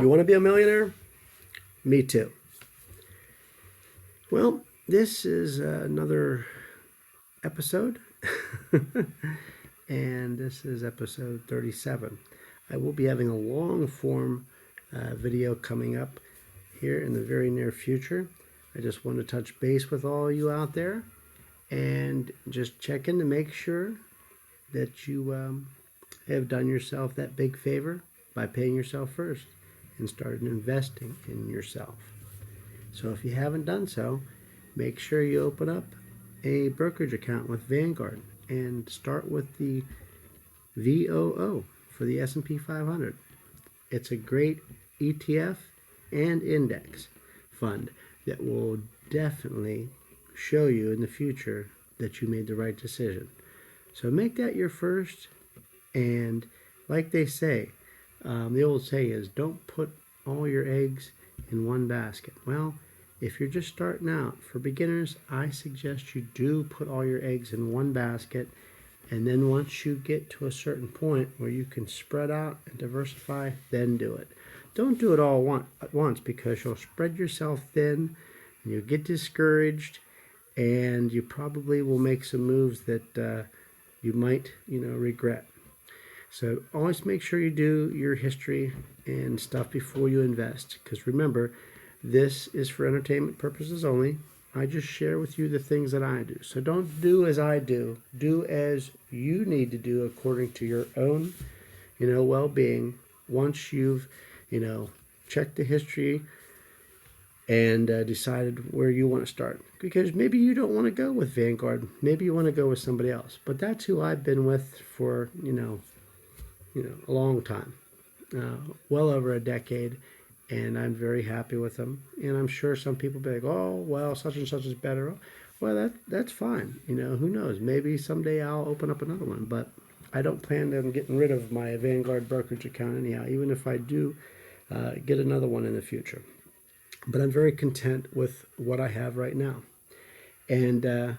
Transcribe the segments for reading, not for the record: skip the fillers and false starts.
You want to be a millionaire? Me too. Well, this is another episode, and this is episode 37. I will be having a long form video coming up here in the very near future. I just want to touch base with all you out there and just check in to make sure that you have done yourself that big favor by paying yourself first and started investing in yourself. So if you haven't done so, make sure you open up a brokerage account with Vanguard and start with the VOO for the S&P 500. It's a great ETF and index fund that will definitely show you in the future that you made the right decision. So make that your first, and like they say, the old saying is, don't put all your eggs in one basket. Well, if you're just starting out, for beginners, I suggest you do put all your eggs in one basket, and then once you get to a certain point where you can spread out and diversify, then do it. Don't do it all at once, because you'll spread yourself thin, and you'll get discouraged, and you probably will make some moves that you might, regret. So always make sure you do your history and stuff before you invest, because remember, this is for entertainment purposes only. I just share with you the things that I do. So don't do as I do. Do as you need to do according to your own, well-being. Once you've, checked the history and decided where you want to start. Because maybe you don't want to go with Vanguard. Maybe you want to go with somebody else. But that's who I've been with for, a long time, well over a decade, and I'm very happy with them. And I'm sure some people be like, oh, well, such and such is better. Well, that's fine. Who knows? Maybe someday I'll open up another one, but I don't plan on getting rid of my Vanguard brokerage account anyhow, even if I do get another one in the future. But I'm very content with what I have right now. And,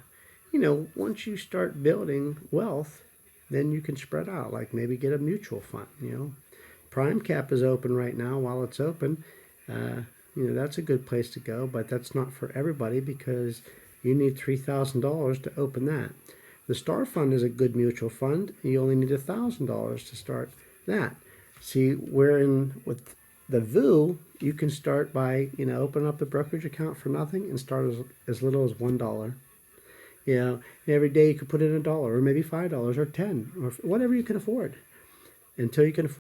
once you start building wealth, then you can spread out, like maybe get a mutual fund. Prime Cap is open right now. While it's open, that's a good place to go, but that's not for everybody, because you need $3,000 to open that. The Star Fund is a good mutual fund. You only need $1,000 to start that. See, with the VOO, you can start by, open up the brokerage account for nothing and start as little as $1. Every day you could put in $1 or maybe $5 or $10 or whatever you can afford, until you can afford